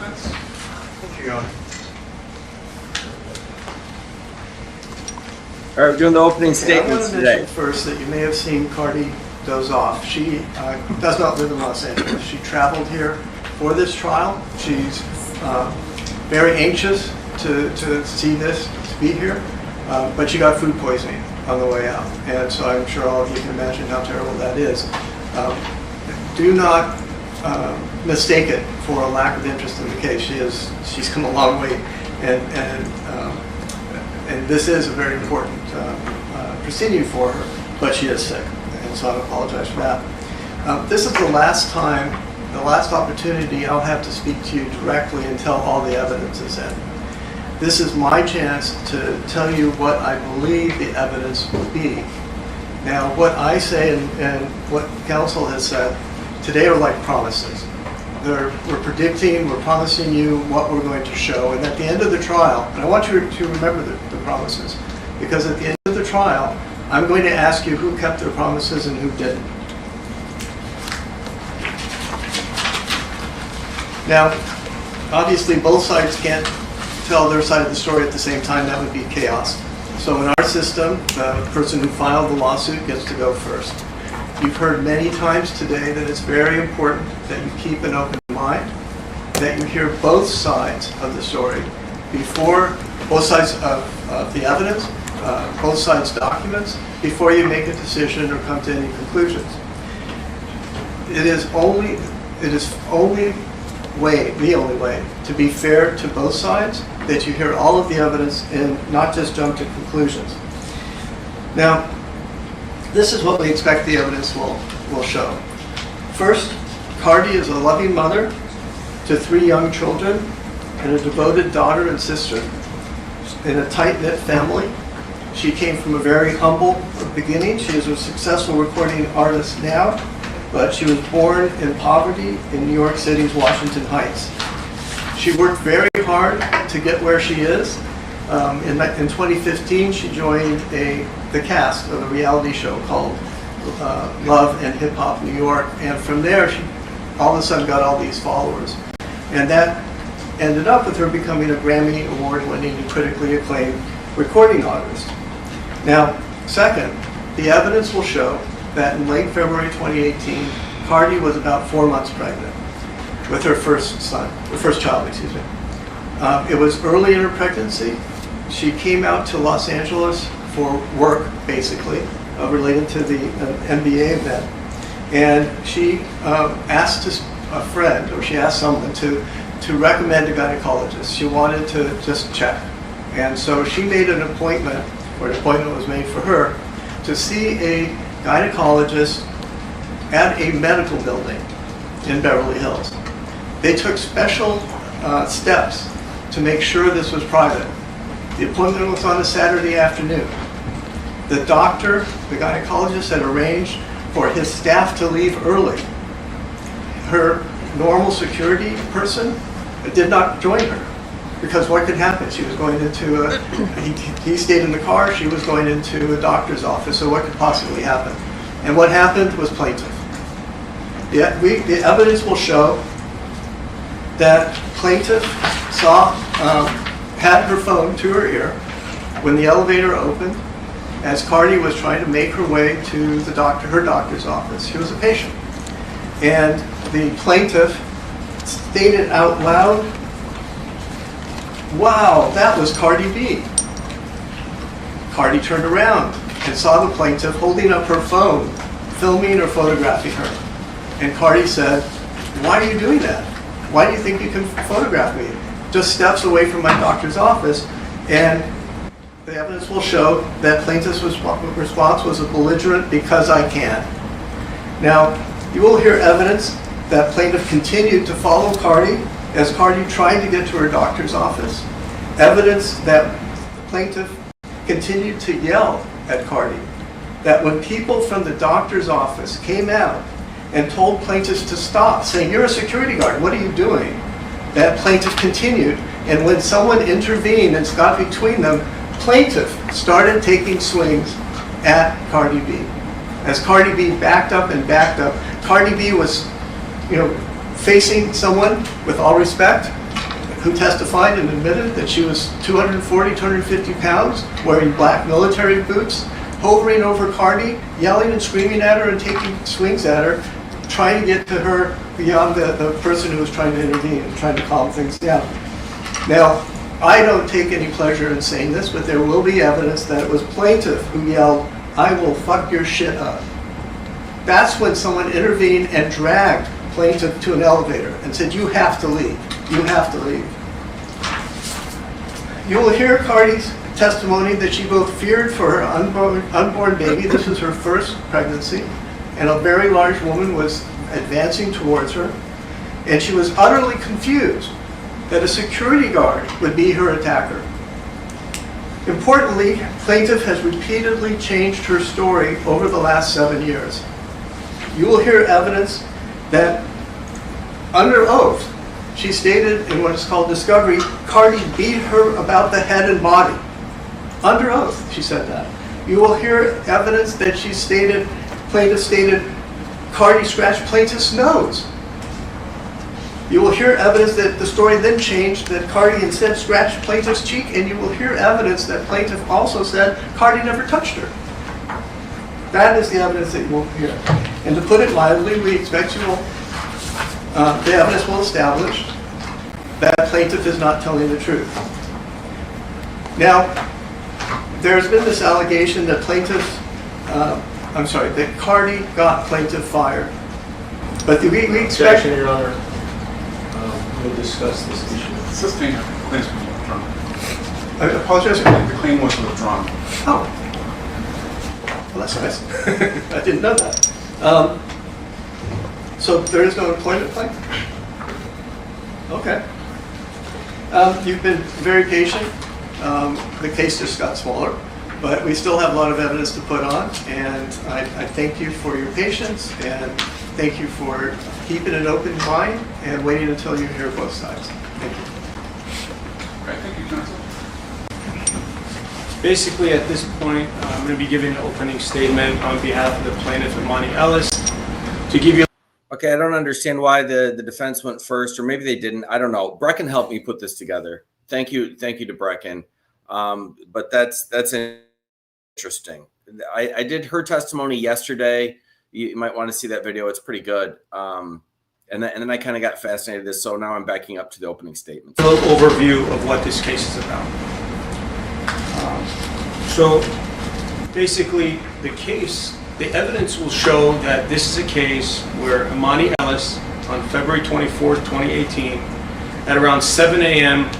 defense. Thank you, Your Honor. All right, we're doing the opening I statements want to today. mention first that you may have seen Cardi doze off. She does not live in Los Angeles. She traveled here for this trial. She's very anxious to see this, to be here, but she got food poisoning on the way out. And so I'm sure all of you can imagine how terrible that is. Do not mistake it for a lack of interest in the case. She's come a long way, and this is a very important proceeding for her, but she is sick, and so I apologize for that. This is the last time, the last opportunity I'll have to speak to you directly until all the evidence is in. This is my chance to tell you what I believe the evidence will be. Now, what I say and what counsel has said today are like promises. We're predicting, we're promising you what we're going to show, and at the end of the trial, and I want you to remember the promises, because at the end of the trial, I'm going to ask you who kept their promises and who didn't. Now, obviously both sides can't tell their side of the story at the same time. That would be chaos. So in our system, the person who filed the lawsuit gets to go first. You've heard many times today that it's very important that you keep an open mind, that you hear both sides of the story before, both sides of the evidence, both sides' documents, before you make a decision or come to any conclusions. It is only the only way to be fair to both sides, that you hear all of the evidence and not just jump to conclusions. Now, this is what we expect the evidence will show. First, Cardi is a loving mother to 3 young children and a devoted daughter and sister in a tight-knit family. She came from a very humble beginning. She is a successful recording artist now, but she was born in poverty in New York City's Washington Heights. She worked very hard to get where she is. In 2015, she joined the cast of a reality show called Love and Hip Hop New York, and from there, she all of a sudden got all these followers. And that ended up with her becoming a Grammy Award-winning and critically acclaimed recording artist. Now, second, the evidence will show that in late February 2018, Cardi was about 4 months pregnant with her first child, excuse me. It was early in her pregnancy. She came out to Los Angeles for work, basically, related to the NBA event. And she asked a friend, or she asked someone to recommend a gynecologist. She wanted to just check. And so she made an appointment, or an appointment was made for her, to see a gynecologist at a medical building in Beverly Hills. They took special steps to make sure this was private. The appointment was on a Saturday afternoon. The doctor, the gynecologist, had arranged for his staff to leave early. Her normal security person did not join her, because what could happen? She was going into he stayed in the car, she was going into a doctor's office, so what could possibly happen? And what happened was Plaintiff. The evidence will show that Plaintiff had her phone to her ear when the elevator opened, as Cardi was trying to make her way to her doctor's office. She was a patient. And the plaintiff stated out loud, "Wow, that was Cardi B." Cardi turned around and saw the plaintiff holding up her phone, filming or photographing her. And Cardi said, "Why are you doing that? Why do you think you can photograph me? Just steps away from my doctor's office." And the evidence will show that plaintiff's response was a belligerent "because I can." Now, you will hear evidence that plaintiff continued to follow Cardi as Cardi tried to get to her doctor's office. Evidence that the plaintiff continued to yell at Cardi. That when people from the doctor's office came out and told plaintiffs to stop, saying, "You're a security guard, what are you doing?" That plaintiff continued, and when someone intervened and got between them, plaintiff started taking swings at Cardi B. As Cardi B backed up and backed up, Cardi B was, facing someone, with all respect, who testified and admitted that she was 240, 250 pounds, wearing black military boots, hovering over Cardi, yelling and screaming at her and taking swings at her, trying to get to her beyond the person who was trying to intervene and trying to calm things down. Now, I don't take any pleasure in saying this, but there will be evidence that it was Plaintiff who yelled, "I will fuck your shit up." That's when someone intervened and dragged Plaintiff to an elevator and said, "You have to leave. You have to leave." You will hear Cardi's testimony that she both feared for her unborn baby. This was her first pregnancy, and a very large woman was advancing towards her, and she was utterly confused that a security guard would be her attacker. Importantly, Plaintiff has repeatedly changed her story over the last 7 years. You will hear evidence that, under oath, she stated in what is called discovery, Cardi beat her about the head and body. Under oath, she said that. You will hear evidence that she stated, Plaintiff stated, Cardi scratched Plaintiff's nose. You will hear evidence that the story then changed, that Cardi instead scratched Plaintiff's cheek, and you will hear evidence that Plaintiff also said Cardi never touched her. That is the evidence that you will hear. And to put it mildly, we expect you will, the evidence will establish that Plaintiff is not telling the truth. Now, there's been this allegation that that Cardi got Plaintiff fired. But we expect... Objection, Your Honor. We'll discuss this issue. This thing, the claim was withdrawn. I apologize. The claim was withdrawn. Oh. Well, that's nice. I didn't know that. So there is no employment claim? Okay. You've been very patient. The case just got smaller, but we still have a lot of evidence to put on, and I thank you for your patience, and thank you for keeping an open mind and waiting until you hear both sides. Thank you. All right, thank you, counsel. Basically, at this point, I'm going to be giving an opening statement on behalf of the plaintiff, Imani Ellis, to give you... Okay, I don't understand why the defense went first, or maybe they didn't. I don't know. Brecken helped me put this together. Thank you to Brecken. But that's interesting. I did her testimony yesterday. You might want to see that video. It's pretty good. And then I kind of got fascinated with this, so now I'm backing up to the opening statement. A little overview of what this case is about. So basically, the evidence will show that this is a case where Imani Ellis, on February 24th, 2018, at around 7 a.m.,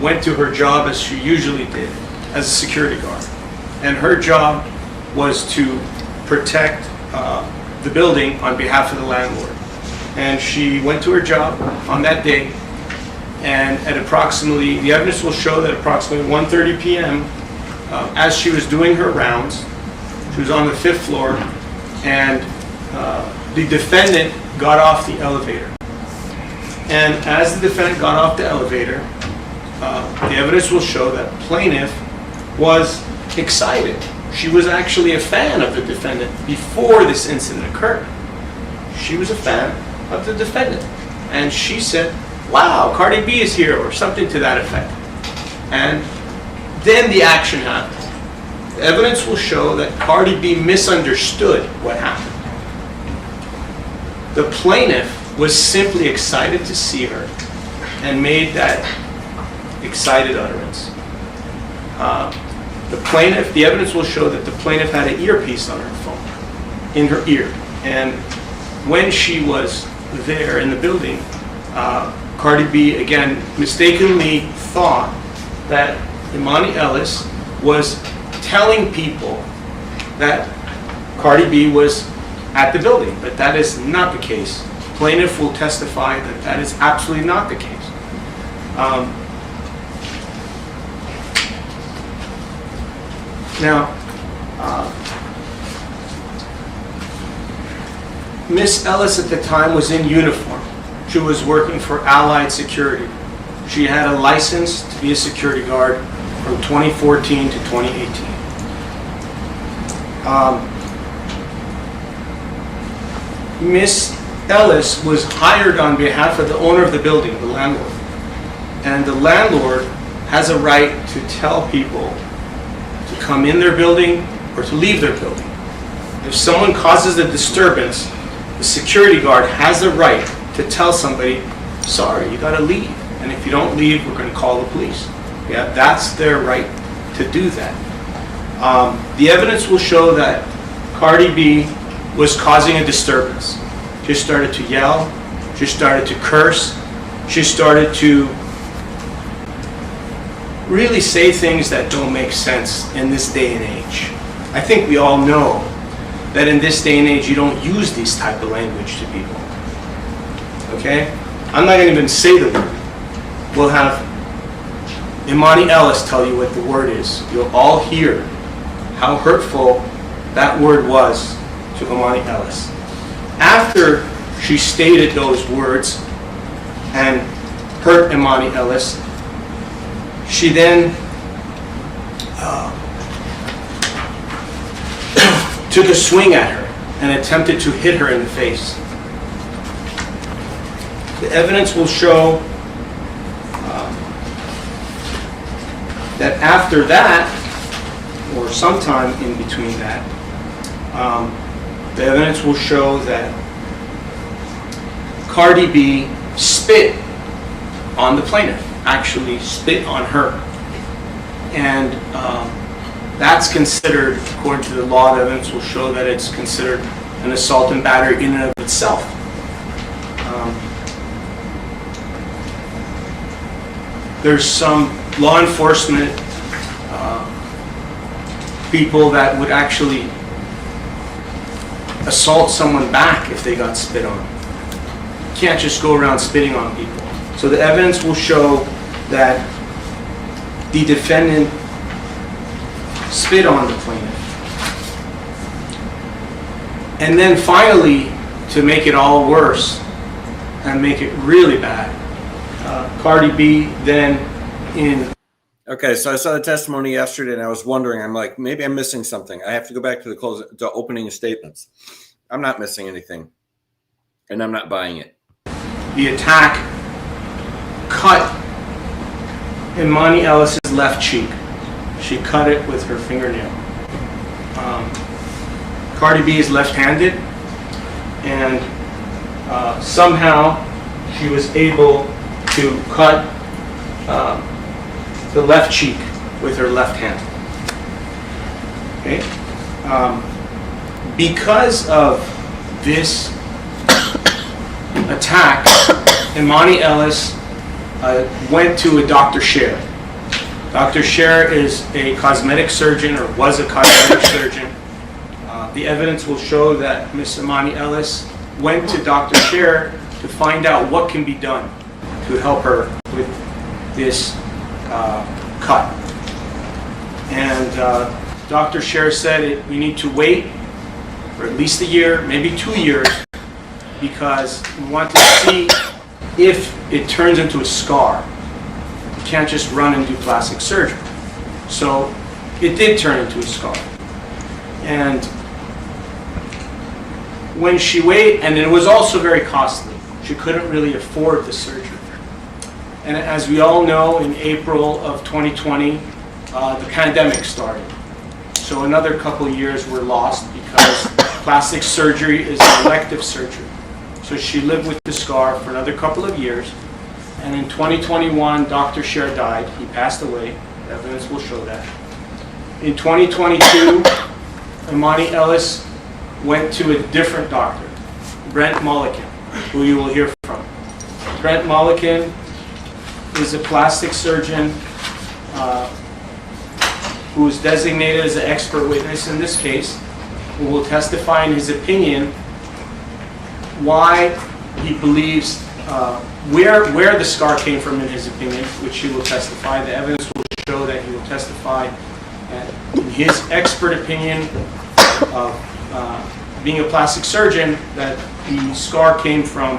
went to her job as she usually did, as a security guard. And her job was to protect the building on behalf of the landlord. And she went to her job on that day, and at approximately, the evidence will show that approximately 1:30 p.m., as she was doing her rounds, she was on the 5th floor, and the defendant got off the elevator. And as the defendant got off the elevator, the evidence will show that plaintiff was excited. She was actually a fan of the defendant before this incident occurred. She was a fan of the defendant. And she said, "Wow, Cardi B is here," or something to that effect. And then the action happened. The evidence will show that Cardi B misunderstood what happened. The plaintiff was simply excited to see her and made that excited utterance. The evidence will show that the plaintiff had an earpiece on her phone, in her ear. And when she was there in the building, Cardi B, again, mistakenly thought that Imani Ellis was telling people that Cardi B was at the building, but that is not the case. Plaintiff will testify that that is absolutely not the case. Now, Miss Ellis at the time was in uniform. She was working for Allied Security. She had a license to be a security guard from 2014 to 2018. Miss Ellis was hired on behalf of the owner of the building, the landlord. And the landlord has a right to tell people to come in their building or to leave their building. If someone causes a disturbance, the security guard has a right to tell somebody, sorry, you gotta leave. And if you don't leave, we're gonna call the police. Yeah, that's their right to do that. The evidence will show that Cardi B was causing a disturbance. She started to yell, she started to curse, she started to really say things that don't make sense in this day and age. I think we all know that in this day and age you don't use this type of language to people. Okay? I'm not going to even say the word. We'll have Imani Ellis tell you what the word is. You'll all hear how hurtful that word was to Imani Ellis. After she stated those words and hurt Imani Ellis, she then took a swing at her and attempted to hit her in the face. The evidence will show that after that, or sometime in between that, the evidence will show that Cardi B spit on the plaintiff, actually spit on her. And that's considered, according to the law, the evidence will show that it's considered an assault and battery in and of itself. There's some law enforcement people that would actually assault someone back if they got spit on. You can't just go around spitting on people. So the evidence will show that the defendant spit on the plaintiff. And then finally, to make it all worse and make it really bad, Cardi B then in... Okay, so I saw the testimony yesterday and I was wondering, I'm like, maybe I'm missing something. I have to go back to the opening statements. I'm not missing anything. And I'm not buying it. The attack cut Imani Ellis's left cheek. She cut it with her fingernail. Cardi B is left-handed, and somehow she was able to cut the left cheek with her left hand. Okay? Because of this attack, Imani Ellis went to a Dr. Scher. Dr. Scher is a cosmetic surgeon, or was a cosmetic surgeon. The evidence will show that Miss Imani Ellis went to Dr. Scher to find out what can be done to help her with this cut. And Dr. Scher said we need to wait for at least a year, maybe 2 years, because we want to see if it turns into a scar. You can't just run and do plastic surgery. So it did turn into a scar. And when she waited, and it was also very costly. She couldn't really afford the surgery. And as we all know, in April of 2020, the pandemic started. So another couple of years were lost because plastic surgery is an elective surgery. So she lived with the scar for another couple of years. And in 2021, Dr. Scher died. He passed away. The evidence will show that. In 2022, Imani Ellis went to a different doctor, Brent Mulliken, who you will hear from. Brent Mulliken is a plastic surgeon who is designated as an expert witness in this case, who will testify in his opinion why he believes where the scar came from in his opinion, which he will testify. The evidence will show that he will testify in his expert opinion of being a plastic surgeon, that the scar came from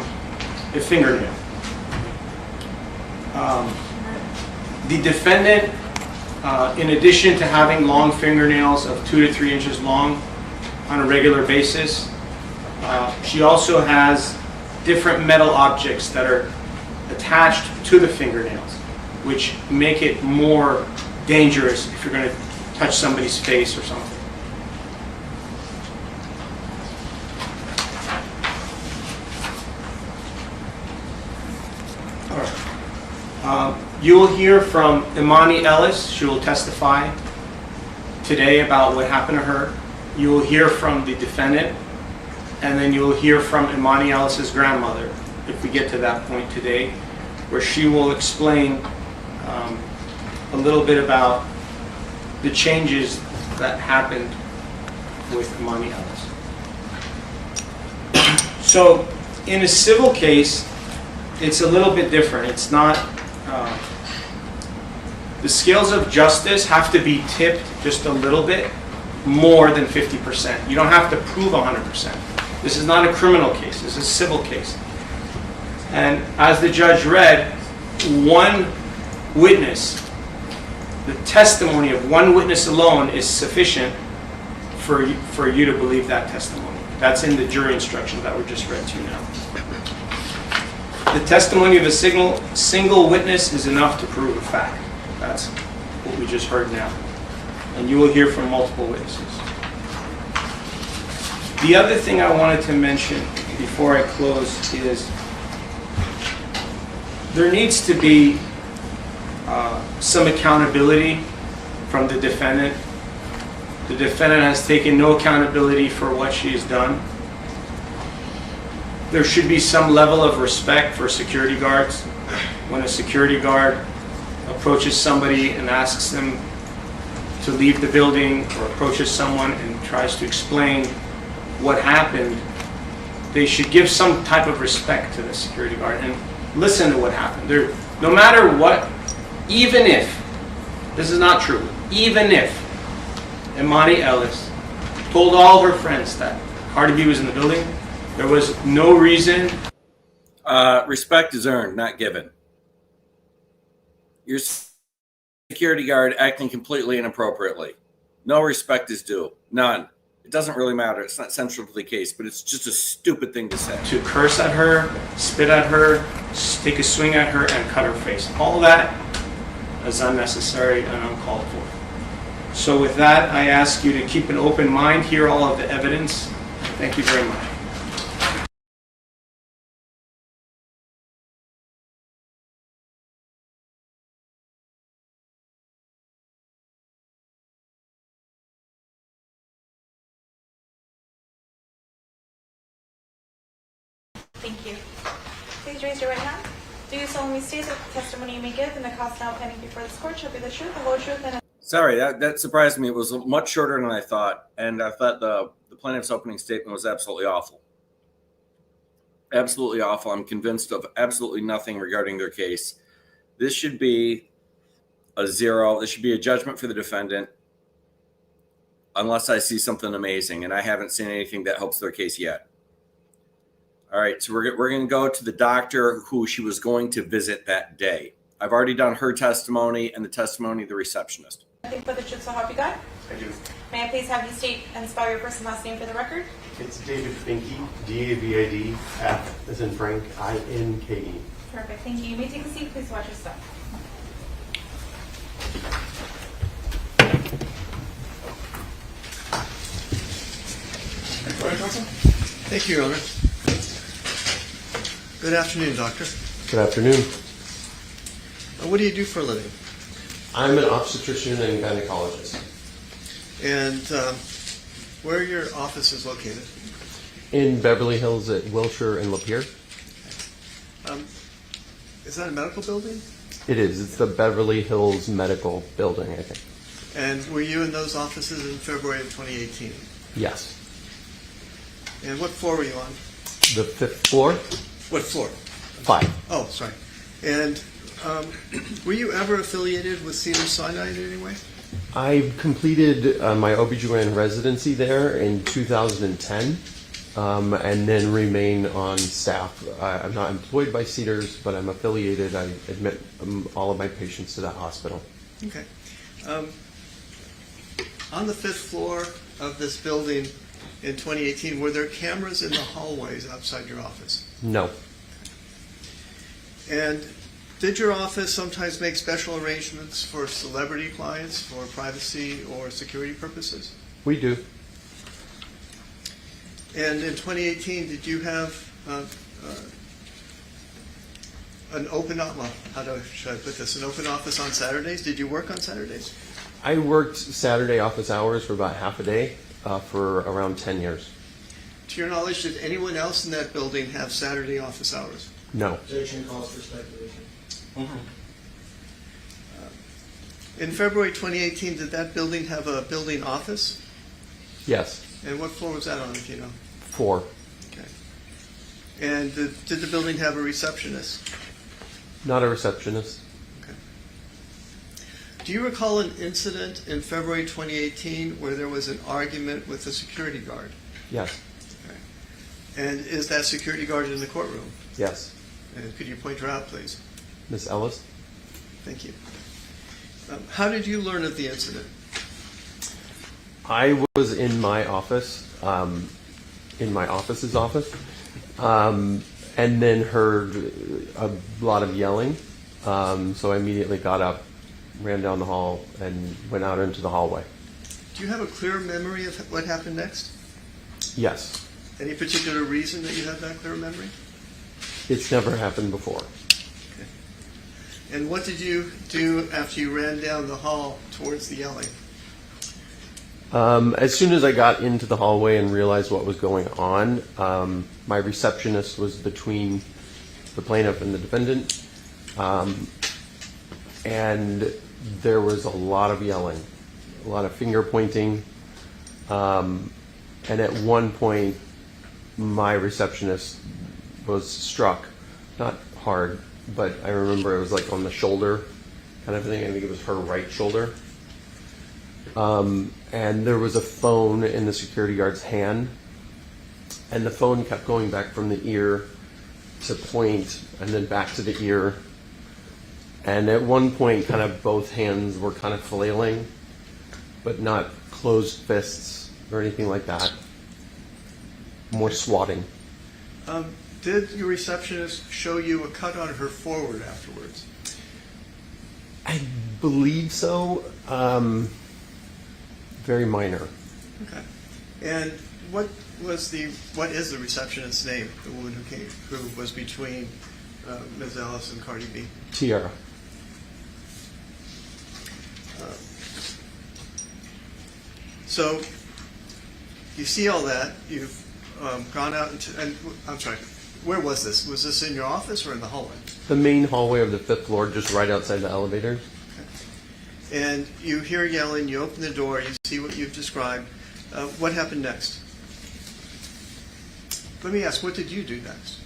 a fingernail. The defendant, in addition to having long fingernails of 2 to 3 inches long on a regular basis, she also has different metal objects that are attached to the fingernails. which make it more dangerous if you're going to touch somebody's face or something. All right. You will hear from Imani Ellis. She will testify today about what happened to her. You will hear from the defendant, and then you will hear from Imani Ellis's grandmother, if we get to that point today, where she will explain a little bit about the changes that happened with Imani Ellis. So, in a civil case, it's a little bit different. It's not, the scales of justice have to be tipped just a little bit more than 50%. You don't have to prove 100%. This is not a criminal case, this is a civil case. And as the judge read, one witness, the testimony of one witness alone is sufficient for you to believe that testimony. That's in the jury instructions that were just read to you now. The testimony of a single witness is enough to prove a fact. That's what we just heard now. And you will hear from multiple witnesses. The other thing I wanted to mention before I close is there needs to be some accountability from the defendant. The defendant has taken no accountability for what she has done. There should be some level of respect for security guards. When a security guard approaches somebody and asks them to leave the building, or approaches someone and tries to explain what happened, they should give some type of respect to the security guard and listen to what happened. No matter what, even if, this is not true, even if Imani Ellis told all her friends that Cardi B was in the building, there was no reason. Respect is earned, not given. Your security guard acting completely inappropriately. No respect is due. None. It doesn't really matter. It's not central to the case, but it's just a stupid thing to say. To curse at her, spit at her, take a swing at her, and cut her face. All that is unnecessary and uncalled for. So with that, I ask you to keep an open mind, hear all of the evidence. Thank you very much. Thank you. Please raise your right hand. Do you solemnly state that the testimony you may give and the cause now pending before this court shall be the truth, the whole truth, and Sorry, that surprised me. It was much shorter than I thought, and I thought the plaintiff's opening statement was absolutely awful. Absolutely awful. I'm convinced of absolutely nothing regarding their case. This should be a 0. This should be a judgment for the defendant, unless I see something amazing, and I haven't seen anything that helps their case yet. All right, so we're going to go to the doctor who she was going to visit that day. I've already done her testimony and the testimony of the receptionist. I think for the truth, so help you God. I do. May I please have you state and spell your first and last name for the record? It's David Binky, D-A-V-I-D, F as in Frank, I-N-K-E. Perfect, thank you. You may take a seat. Please watch your step. Go ahead, counsel. Thank you, Your Honor. Good afternoon, doctor. Good afternoon. What do you do for a living? I'm an obstetrician and gynecologist. And where are your offices located? In Beverly Hills at Wilshire and Lapeer. Is that a medical building? It is. It's the Beverly Hills Medical Building, I think. And were you in those offices in February of 2018? Yes. And what floor were you on? The 5th floor? What floor? 5. Oh, sorry. And were you ever affiliated with Cedars-Sinai in any way? I completed my OB/GYN residency there in 2010 and then remain on staff. I'm not employed by Cedars, but I'm affiliated. I admit all of my patients to that hospital. Okay. On the 5th floor of this building in 2018, were there cameras in the hallways outside your office? No. And Did your office sometimes make special arrangements for celebrity clients for privacy or security purposes? We do. And in 2018, did you have an open, well, should I put this, an open office on Saturdays? Did you work on Saturdays? I worked Saturday office hours for about half a day for around 10 years. To your knowledge, did anyone else in that building have Saturday office hours? No. Objection calls for speculation. In February 2018, did that building have a building office? Yes. And what floor was that on, if you know? 4. Okay. And did the building have a receptionist? Not a receptionist. Okay. Do you recall an incident in February 2018 where there was an argument with a security guard? Yes. Okay. And is that security guard in the courtroom? Yes. And could you point her out, please? Miss Ellis? Thank you. How did you learn of the incident? I was in my office, in my office's office, and then heard a lot of yelling. So I immediately got up, ran down the hall, and went out into the hallway. Do you have a clear memory of what happened next? Yes. Any particular reason that you have that clear memory? It's never happened before. And what did you do after you ran down the hall towards the yelling? As soon as I got into the hallway and realized what was going on, my receptionist was between the plaintiff and the defendant, and there was a lot of yelling, a lot of finger pointing, and at one point my receptionist was struck, not hard, but I remember it was like on the shoulder kind of thing. I think it was her right shoulder. And there was a phone in the security guard's hand, and the phone kept going back from the ear to point and then back to the ear. And at one point, kind of both hands were kind of flailing, but not closed fists or anything like that. More swatting. Did your receptionist show you a cut on her forward afterwards? I believe so. Very minor. Okay. And what is the receptionist's name? The woman who was between Ms. Ellis and Cardi B. Tiara. So you see all that. You've gone out into, and I'm sorry, where was this? Was this in your office or in the hallway? The main hallway of the 5th floor, just right outside the elevators. And you hear yelling, you open the door, you see what you've described. What happened next? Let me ask, what did you do next?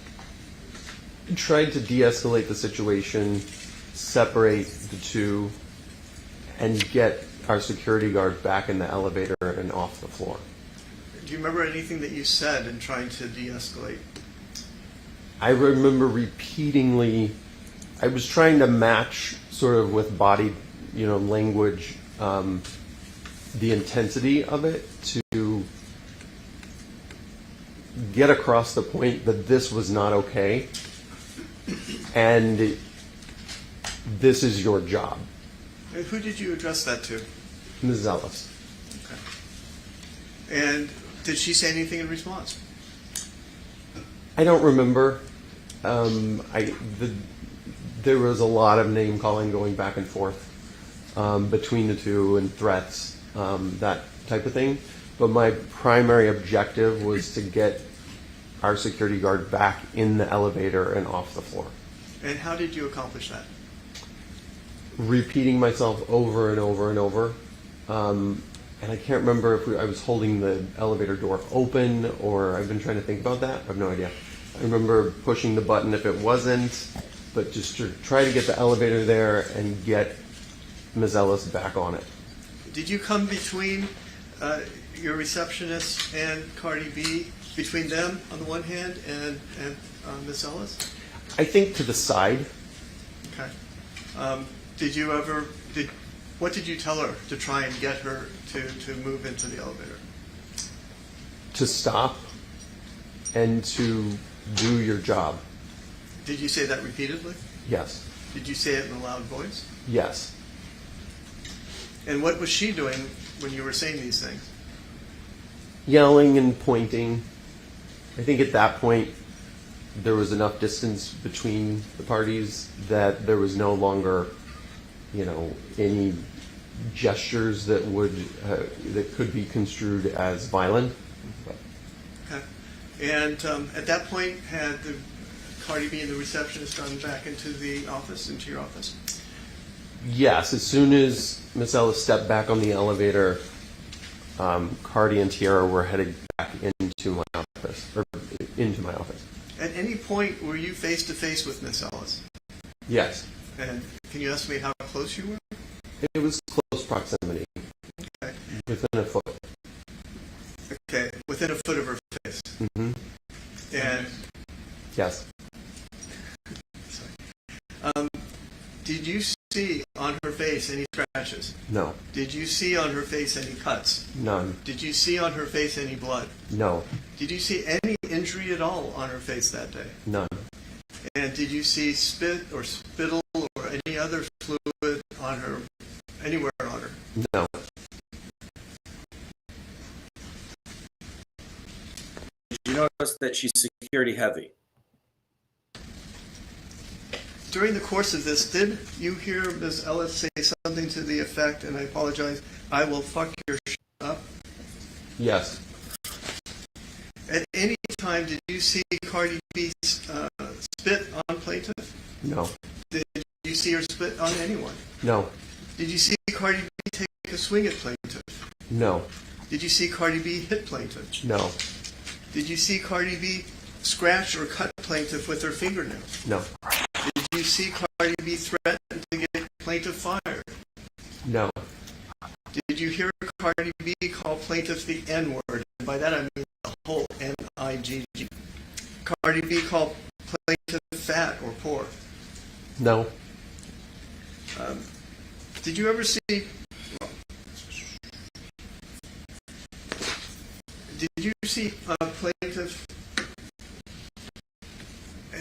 I tried to de-escalate the situation, separate the two, and get our security guard back in the elevator and off the floor. Do you remember anything that you said in trying to de-escalate? I remember repeatedly, I was trying to match sort of with body, language, the intensity of it to get across the point that this was not okay and this is your job. And who did you address that to? Ms. Ellis. Okay. And did she say anything in response? I don't remember. There was a lot of name calling going back and forth between the two and threats, that type of thing. But my primary objective was to get our security guard back in the elevator and off the floor. And how did you accomplish that? Repeating myself over and over and over. And I can't remember if I was holding the elevator door open or I've been trying to think about that. I have no idea. I remember pushing the button if it wasn't, but just to try to get the elevator there and get Ms. Ellis back on it. Did you come between your receptionist and Cardi B, between them on the one hand and Ms. Ellis? I think to the side. Okay. What did you tell her to try and get her to move into the elevator? To stop and to do your job. Did you say that repeatedly? Yes. Did you say it in a loud voice? Yes. And what was she doing when you were saying these things? Yelling and pointing. I think at that point there was enough distance between the parties that there was no longer, any gestures that that could be construed as violent. Okay. And at that point, had the Cardi B and the receptionist gone back into your office? Yes, as soon as Miss Ellis stepped back on the elevator, Cardi and Tiara were headed back into my office. At any point, were you face to face with Miss Ellis? Yes. And can you estimate how close you were? It was close proximity, Okay. within a foot. Okay, within a foot of her face. Mm-hmm. And Yes. did you see on her face any scratches? No. Did you see on her face any cuts? None. Did you see on her face any blood? No. Did you see any injury at all on her face that day? None. And did you see spit or spittle or any other fluid on her, anywhere on her? No. Did you notice that she's security heavy? During the course of this, did you hear Ms. Ellis say something to the effect, and I apologize, I will fuck your shit up? Yes. At any time, did you see Cardi B spit on Plaintiff? No. Did you see her spit on anyone? No. Did you see Cardi B take a swing at Plaintiff? No. Did you see Cardi B hit Plaintiff? No. Did you see Cardi B scratch or cut Plaintiff with her fingernails? No. Did you see Cardi B threaten to get Plaintiff fired? No. Did you hear Cardi B call Plaintiff the N-word? And by that I mean the whole N-I-G-G. Cardi B called Plaintiff fat or poor. No. Did you ever see... Did you see Plaintiff...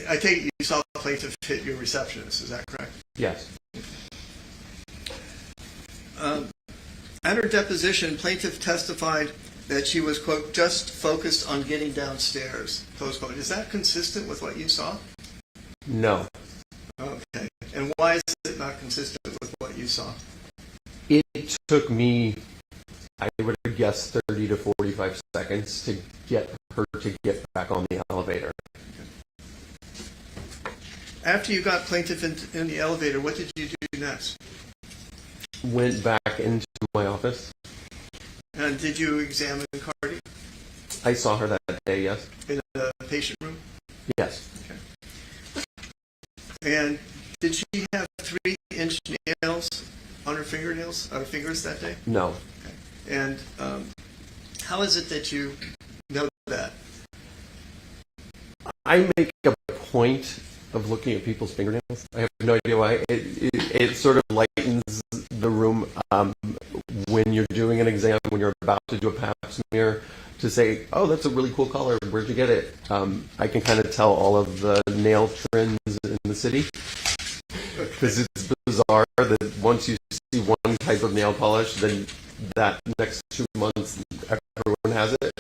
I take it you saw Plaintiff hit your receptionist, is that correct? Yes. At her deposition, Plaintiff testified that she was, quote, just focused on getting downstairs, close quote. Is that consistent with what you saw? No. Okay. And why is it not consistent with what you saw? It took me, I would have guessed, 30 to 45 seconds to get her to get back on the elevator. After you got Plaintiff in the elevator, what did you do next? Went back into my office. And did you examine Cardi I saw her that day, yes. in the patient room? Yes. Okay. And did she have 3-inch nails on her fingers that day? No. Okay. And how is it that you know that? I make a point of looking at people's fingernails. I have no idea why. It sort of lightens the room when you're doing an exam, when you're about to do a pap smear, to say, oh, that's a really cool color. Where'd you get it? I can kind of tell all of the nail trends in the city. Because it's bizarre that once you see one type of nail polish, then that next 2 months, everyone has it.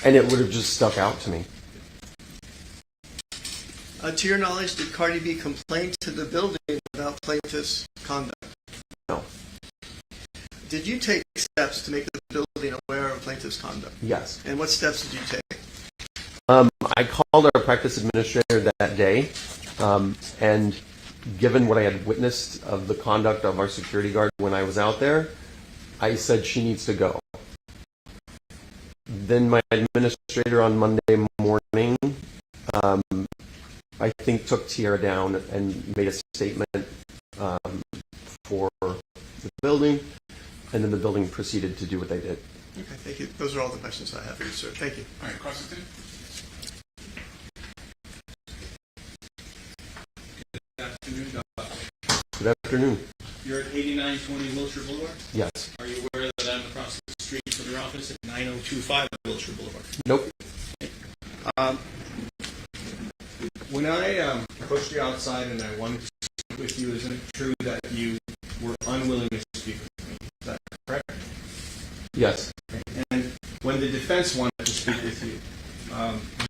And it would have just stuck out to me. To your knowledge, did Cardi B complain to the building about Plaintiff's conduct? No. Did you take steps to make the building aware of Plaintiff's conduct? Yes. And what steps did you take? I called our practice administrator that day, and given what I had witnessed of the conduct of our security guard when I was out there, I said she needs to go. Then my administrator on Monday morning, I think, took Tiara down and made a statement for the building, and then the building proceeded to do what they did. Okay, thank you. Those are all the questions I have for you, sir. Thank you. All right, cross-examine. Good afternoon, Good afternoon. You're at 8920 Wilshire Boulevard. Yes. Are you aware that I'm across the street from your office at 9025 Wilshire Boulevard? Nope. When I pushed you outside and I wanted to speak with you. Isn't it true that you were unwilling to speak with me? Is that correct? Yes. And when the defense wanted to speak with you,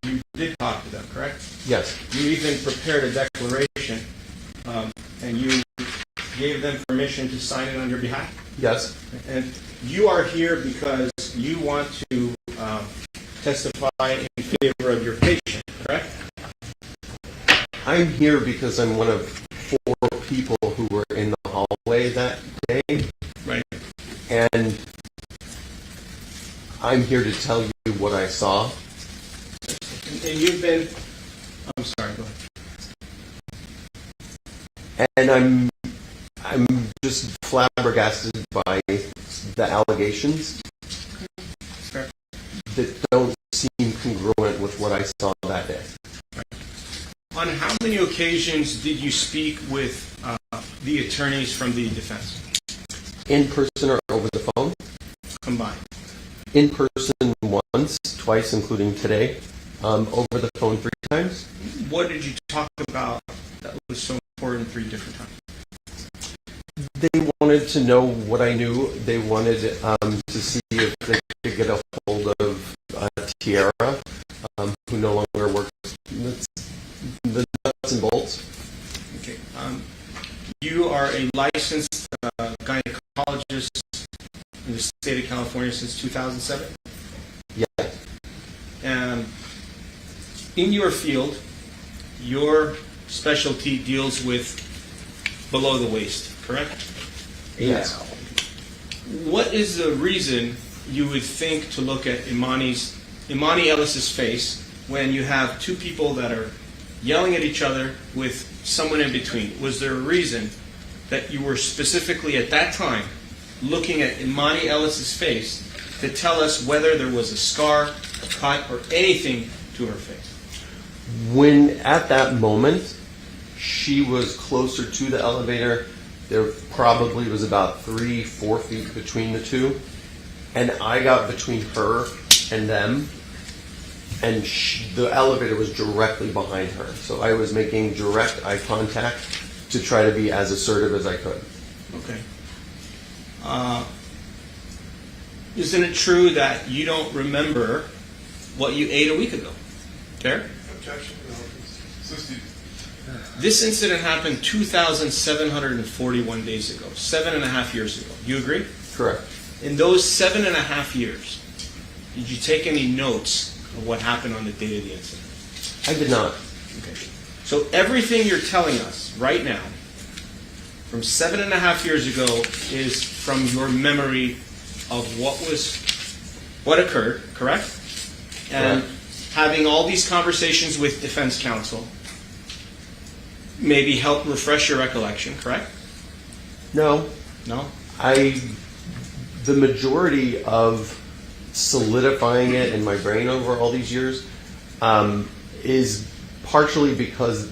you did talk to them, correct? Yes. You even prepared a declaration, and you gave them permission to sign it on your behalf? Yes. And you are here because you want to testify in favor of your patient, correct? I'm here because I'm one of 4 people who were in the hallway that day. Right. And I'm here to tell you what I saw. And you've been... I'm sorry, go ahead. And I'm just flabbergasted by the allegations Fair. that don't seem congruent with what I saw that day. On how many occasions did you speak with the attorneys from the defense In person or over the phone? combined? In person once, twice, including today. Over the phone 3 times. What did you talk about that was so important 3 different times? They wanted to know what I knew. They wanted to see if they could get a hold of Tiara, who no longer works. That's the nuts and bolts. Okay. You are a licensed gynecologist in the state of California since 2007? Yeah. And in your field, your specialty deals with below the waist, correct? Yes. What is the reason you would think to look at Imani Ellis's face when you have 2 people that are yelling at each other with someone in between? Was there a reason that you were specifically at that time looking at Imani Ellis's face to tell us whether there was a scar, a cut, or anything to her face? When at that moment, she was closer to the elevator. There probably was about 3-4 feet between the 2. And I got between her and them. And the elevator was directly behind her. So I was making direct eye contact to try to be as assertive as I could. Okay. Isn't it true that you don't remember what you ate a week ago? Fair? Objection. This incident happened 2,741 days ago, 7.5 years ago. You agree? Correct. In those 7.5 years, did you take any notes of what happened on the date of the incident? I did not. Okay. So everything you're telling us right now, from 7.5 years ago, is from your memory of what occurred, correct? And having all these conversations with defense counsel maybe help refresh your recollection, correct? No. No? The majority of solidifying it in my brain over all these years is partially because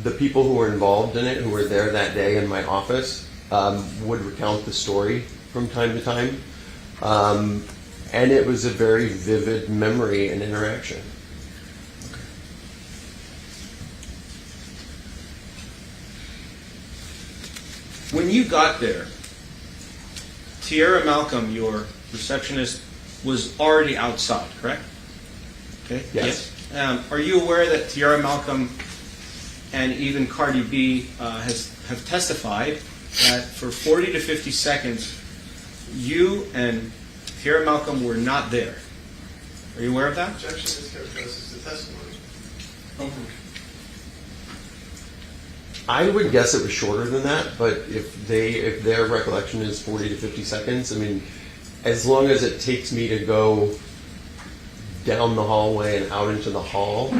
the people who were involved in it, who were there that day in my office, would recount the story from time to time. And it was a very vivid memory and interaction. When you got there, Tiara Malcolm, your receptionist, was already outside, correct? Okay. Yes. Are you aware that Tiara Malcolm and even Cardi B have testified that for 40 to 50 seconds, you and Tiara Malcolm were not there? Are you aware of that? Objection is characterized the testimony. I would guess it was shorter than that, but if their recollection is 40 to 50 seconds, I mean, as long as it takes me to go down the hallway and out into the hall,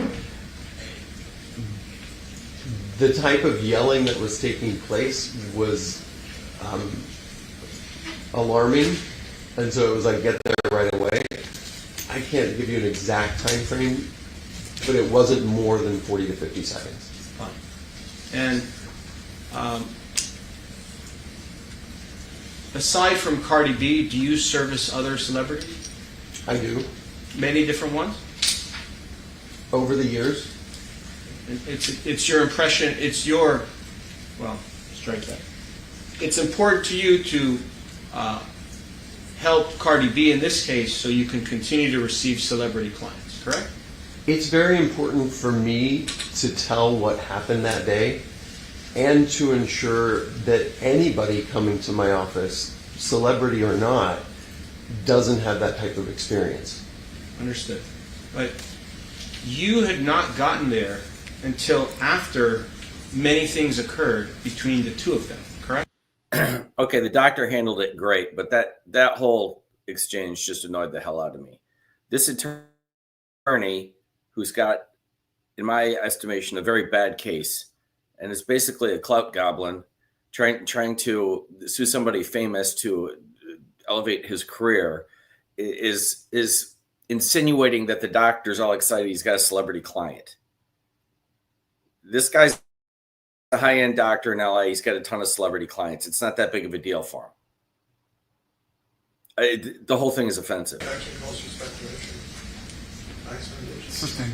the type of yelling that was taking place was alarming, and so it was like, get there right away. I can't give you an exact time frame, but it wasn't more than 40 to 50 seconds. Fine. And aside from Cardi B, do you service other celebrities? I do. Many different ones? Over the years, It's your impression, well, strike that. It's important to you to help Cardi B in this case so you can continue to receive celebrity clients, correct? It's very important for me to tell what happened that day and to ensure that anybody coming to my office, celebrity or not, doesn't have that type of experience. Understood. But you had not gotten there until after many things occurred between the two of them, correct? Okay, the doctor handled it great, but that whole exchange just annoyed the hell out of me. This attorney, who's got, in my estimation, a very bad case, and is basically a clout goblin, trying to sue somebody famous to elevate his career, is insinuating that the doctor's all excited he's got a celebrity client. This guy's a high-end doctor in LA. He's got a ton of celebrity clients. It's not that big of a deal for him. The whole thing is offensive. Sustained.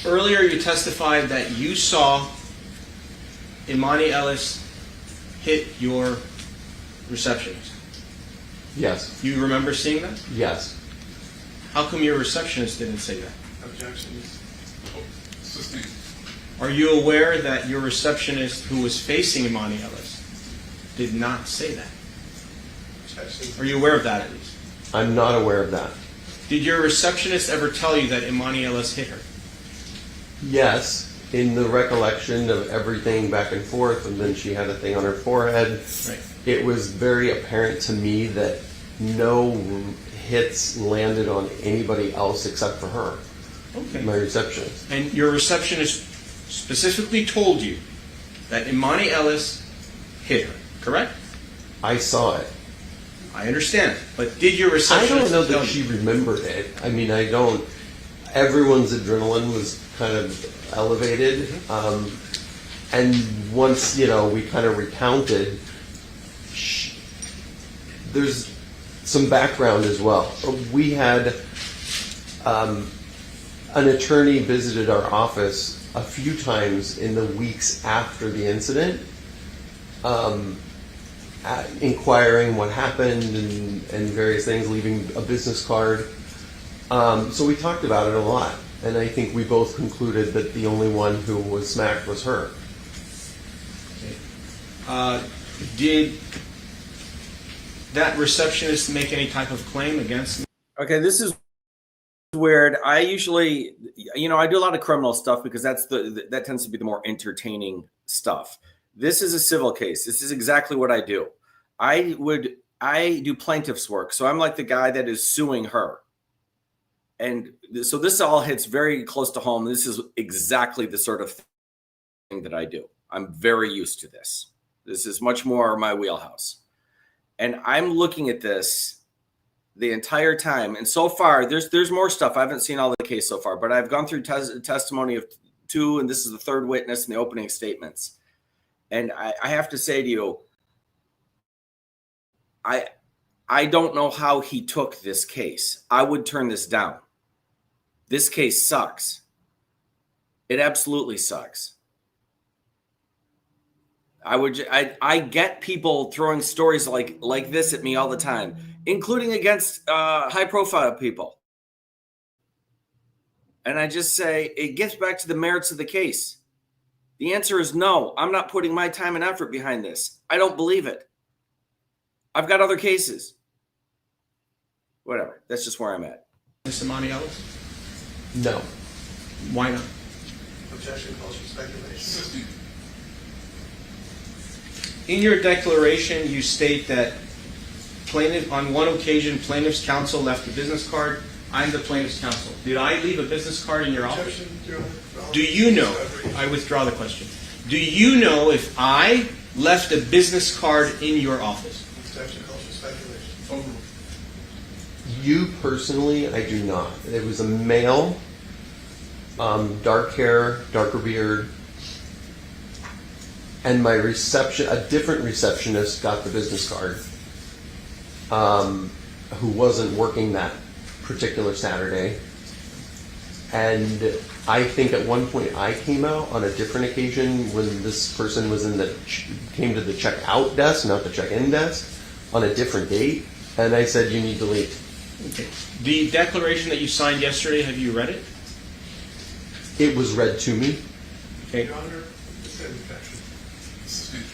Earlier you testified that you saw Imani Ellis hit your receptionist. Yes. You remember seeing that? Yes. How come your receptionist didn't say that? Objection. Sustained. Are you aware that your receptionist who was facing Imani Ellis did not say that? Are you aware of that at least? I'm not aware of that. Did your receptionist ever tell you that Imani Ellis hit her? Yes, in the recollection of everything back and forth, and then she had a thing on her forehead. Right. It was very apparent to me that no hits landed on anybody else except for her, Okay. my receptionist. And your receptionist specifically told you that Imani Ellis hit her, correct? I saw it. I understand. But did your I receptionist don't know tell that she you? remembered it. I mean, I don't. Everyone's adrenaline was kind of elevated. And once, we kind of recounted, there's some background as well. We had an attorney visited our office a few times in the weeks after the incident, inquiring what happened and various things, leaving a business card. So we talked about it a lot, and I think we both concluded that the only one who was smacked was her. Did that receptionist make any type of claim against me? Okay, this is weird. I usually, I do a lot of criminal stuff because that tends to be the more entertaining stuff. This is a civil case. This is exactly what I do. I do plaintiff's work, so I'm like the guy that is suing her. And so this all hits very close to home. This is exactly the sort of thing that I do. I'm very used to this. This is much more my wheelhouse. And I'm looking at this the entire time. And so far, there's more stuff. I haven't seen all the case so far, but I've gone through testimony of two, and this is the third witness in the opening statements. And I have to say to you, I don't know how he took this case. I would turn this down. This case sucks. It absolutely sucks. I get people throwing stories like this at me all the time, including against high-profile people. And I just say, it gets back to the merits of the case. The answer is no. I'm not putting my time and effort behind this. I don't believe it. I've got other cases. Whatever. That's just where I'm at. Mr. Imani Ellis? No. Why not? Objection calls for speculation. Sustained. In your declaration, you state that on one occasion, plaintiff's counsel left a business card. I'm the plaintiff's counsel. Did I leave a business card in your office? Do you know? I withdraw the question. Do you know if I left a business card in your office? Objection calls for speculation. Overruled. You personally, I do not. It was a male, dark hair, darker beard, and a different receptionist got the business card. who wasn't working that particular Saturday. And I think at one point I came out on a different occasion when this person was came to the checkout desk, not the check-in desk, on a different date. And I said, you need to leave. Okay. The declaration that you signed yesterday, have you read it? It was read to me. Okay. Your Honor, it's an objection. Sustained.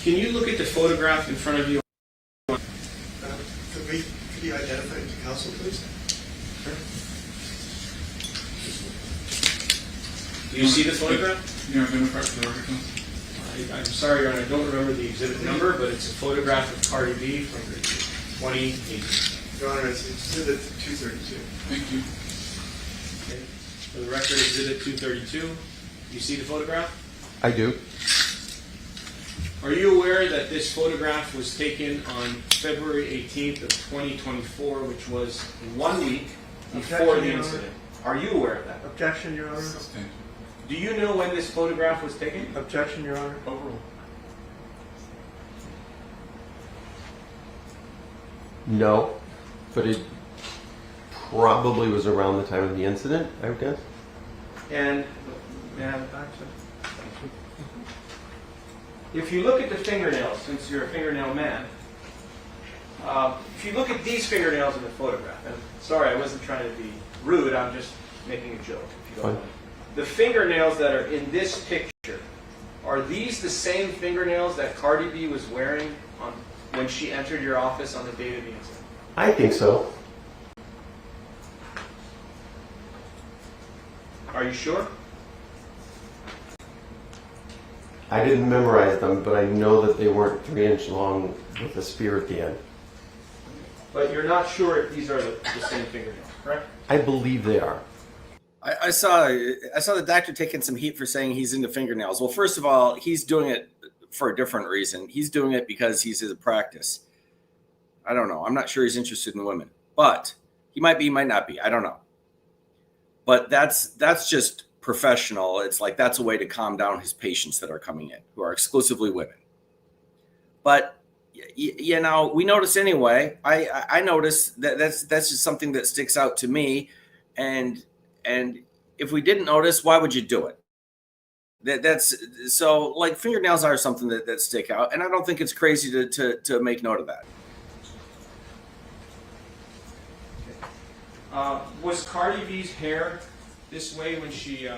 Can you look at the photograph in front of you? Could you identify it to counsel, please? Do you see the photograph? You identify for the record, counsel? I'm sorry, Your Honor, I don't remember the exhibit number, but it's a photograph of Cardi B from 2018. Your Honor, it's exhibit 232. Thank you. Okay. For the record, exhibit 232. You see the photograph? I do. Are you aware that this photograph was taken on February 18th of 2024, which was 1 week before Objection, the Your Honor. incident? Are you aware of that? Objection, Your Honor. Sustained. Do you know when this photograph was taken? Objection, Your Honor. Overruled. No, but it probably was around the time of the incident, I would guess. And, may I have it back, sir? If you look at the fingernails, since you're a fingernail man, if you look at these fingernails in the photograph, and sorry, I wasn't trying to be rude, I'm just making a joke, if you don't Fine. mind. The fingernails that are in this picture, are these the same fingernails that Cardi B was wearing when she entered your office on the date of the incident? I think so. Are you sure? I didn't memorize them, but I know that they weren't 3-inch long with a spear at the end. But you're not sure if these are the same fingernails, correct? I believe they are. I saw the doctor taking some heat for saying he's into fingernails. Well, first of all, he's doing it for a different reason. He's doing it because he's in a practice. I don't know. I'm not sure he's interested in women, but he might be, he might not be. I don't know. But that's just professional. It's like that's a way to calm down his patients that are coming in, who are exclusively women. But you know, we notice anyway. I notice that's just something that sticks out to me, and if we didn't notice, why would you do it? That's so like fingernails are something that stick out, and I don't think it's crazy to make note of that. Was Cardi B's hair this way when she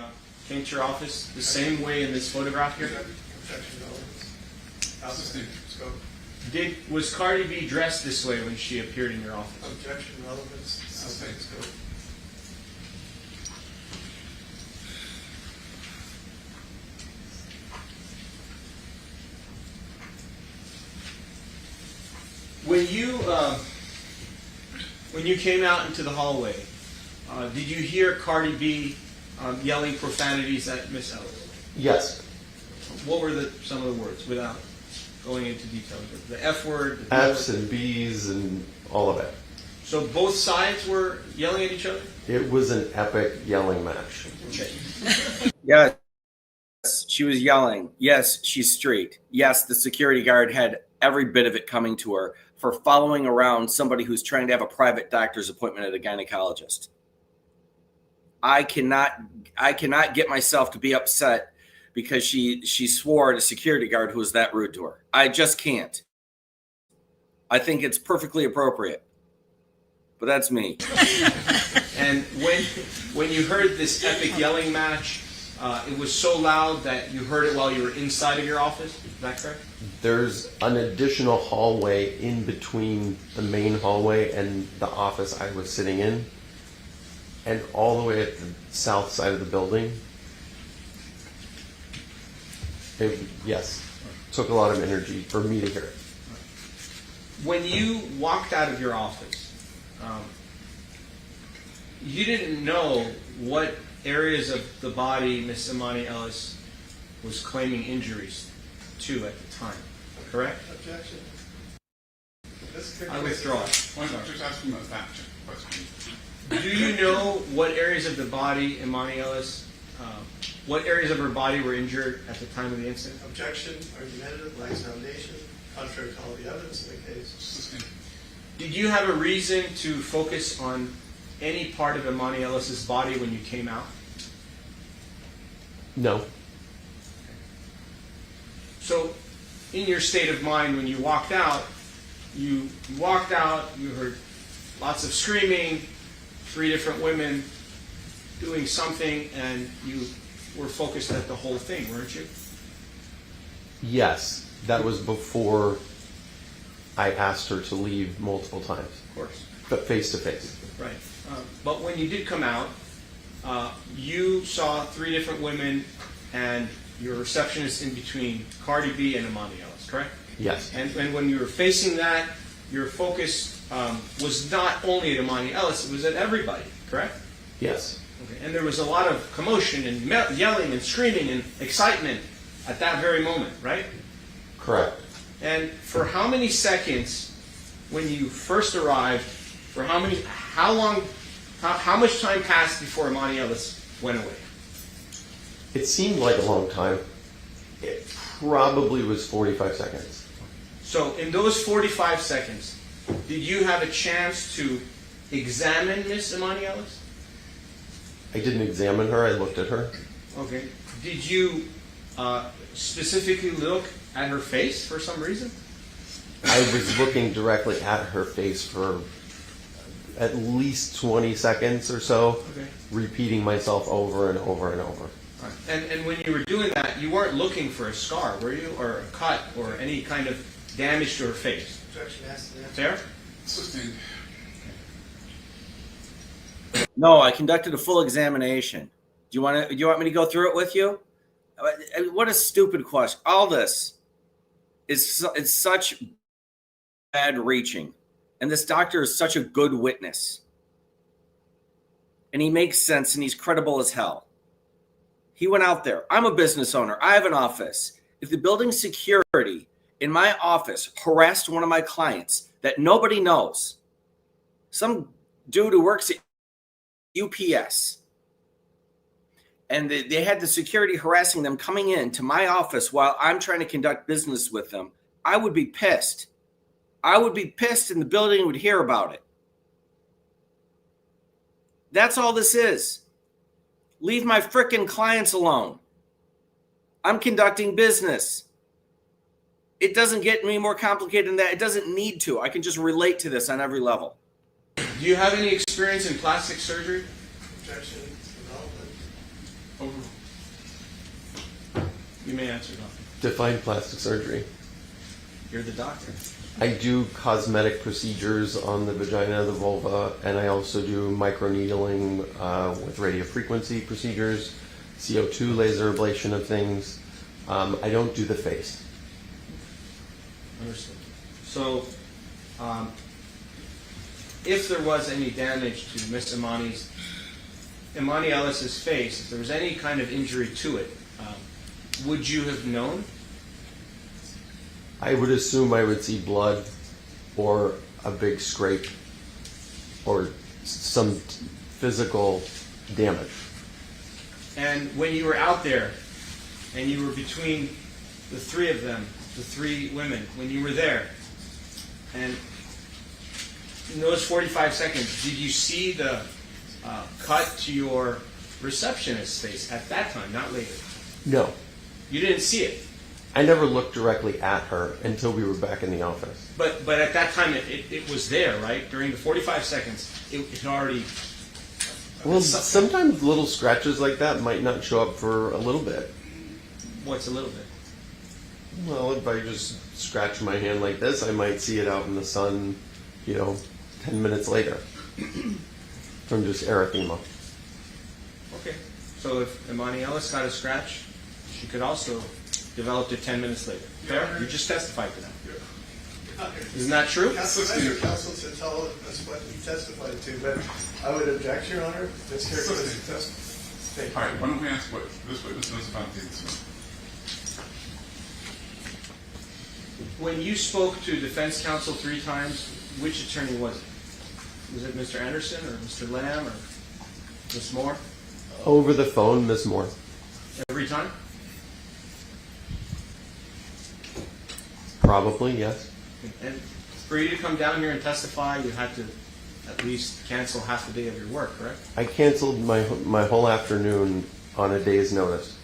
came to your office, the same way in this photograph here? Objection, relevance. Sustained. Scope. Was Cardi B dressed this way when she appeared in your office? Objection, relevance. Sustained. Scope. When you came out into the hallway, did you hear Cardi B yelling profanities at Miss Ellis? Yes. What were some of the words, without going into detail? The F word? The F's and B's and all of it. So both sides were yelling at each other? It was an epic yelling match. Okay. Yes, she was yelling. Yes, she's straight. Yes, the security guard had every bit of it coming to her for following around somebody who's trying to have a private doctor's appointment at a gynecologist. I cannot get myself to be upset because she swore at a security guard who was that rude to her. I just can't. I think it's perfectly appropriate. But that's me. And when you heard this epic yelling match, it was so loud that you heard it while you were inside of your office? Is that correct? There's an additional hallway in between the main hallway and the office I was sitting in, and all the way at the south side of the building. Yes, took a lot of energy for me to hear it. When you walked out of your office, you didn't know what areas of the body Miss Imani Ellis was claiming injuries to at the time, correct? Objection. I withdraw. Why not just ask him a fact check question? Do you know what areas of the body Imani Ellis What areas of her body were injured at the time of the incident? Objection, argumentative, lacks foundation, contrary to all the evidence in the case. Sustained. Did you have a reason to focus on any part of Imani Ellis's body when you came out? No. So, in your state of mind when you walked out, you heard lots of screaming, 3 different women doing something, and you were focused at the whole thing, weren't you? Yes, that was before I asked her to leave multiple times, Of course. but face to face. Right. But when you did come out, you saw 3 different women and your receptionist in between Cardi B and Imani Ellis, correct? Yes. And when you were facing that, your focus was not only at Imani Ellis, it was at everybody, correct? Yes. Okay. And there was a lot of commotion and yelling and screaming and excitement at that very moment, right? Correct. And for how many seconds when you first arrived, how much time passed before Imani Ellis went away? It seemed like a long time. It probably was 45 seconds. So in those 45 seconds, did you have a chance to examine Miss Imani Ellis? I didn't examine her, I looked at her. Okay. Did you specifically look at her face for some reason? I was looking directly at her face for at least 20 seconds or so, Okay. repeating myself over and over and over. Right. And when you were doing that, you weren't looking for a scar, were you? Or a cut or any kind of damage to her face? Objection, asked and answered. Fair? Sustained. No, I conducted a full examination. Do you want me to go through it with you? What a stupid question. All this is such bad reaching. And this doctor is such a good witness. And he makes sense and he's credible as hell. He went out there. I'm a business owner. I have an office. If the building security in my office harassed one of my clients that nobody knows, some dude who works at UPS, and they had the security harassing them coming in to my office while I'm trying to conduct business with them, I would be pissed. I would be pissed and the building would hear about it. That's all this is. Leave my frickin' clients alone. I'm conducting business. It doesn't get any more complicated than that. It doesn't need to. I can just relate to this on every level. Do you have any experience in plastic surgery? Objection, development. Over. You may answer, Doctor. Define plastic surgery. You're the doctor. I do cosmetic procedures on the vagina, the vulva, and I also do microneedling with radiofrequency procedures, CO2 laser ablation of things. I don't do the face. Understood. So, if there was any damage to Miss Imani Ellis's face, if there was any kind of injury to it, would you have known? I would assume I would see blood or a big scrape or some physical damage. And when you were out there and you were between the 3 of them, the 3 women, when you were there, and in those 45 seconds, did you see the cut to your receptionist's face at that time, not later? No, You didn't see it. I never looked directly at her until we were back in the office. But at that time, it was there, right? During the 45 seconds, it had already... Well, sometimes little scratches like that might not show up for a little bit. What's a little bit? Well, if I just scratch my hand like this, I might see it out in the sun, 10 minutes later from just erythema. Okay. So if Imani Ellis got a scratch, she could also develop it 10 minutes later. Fair? You just testified to that. Isn't that true? Counsel to tell us what he testified to, but I would object, Your Honor. This characteristic testimony. All right, why don't we ask what this witness knows about the incident? When you spoke to defense counsel 3 times, which attorney was it? Was it Mr. Anderson or Mr. Lamb or Ms. Moore? Over the phone, Miss Moore. every time? Probably, yes. And for you to come down here and testify, you had to at least cancel half the day of your work, correct? I canceled my whole afternoon on a day's notice.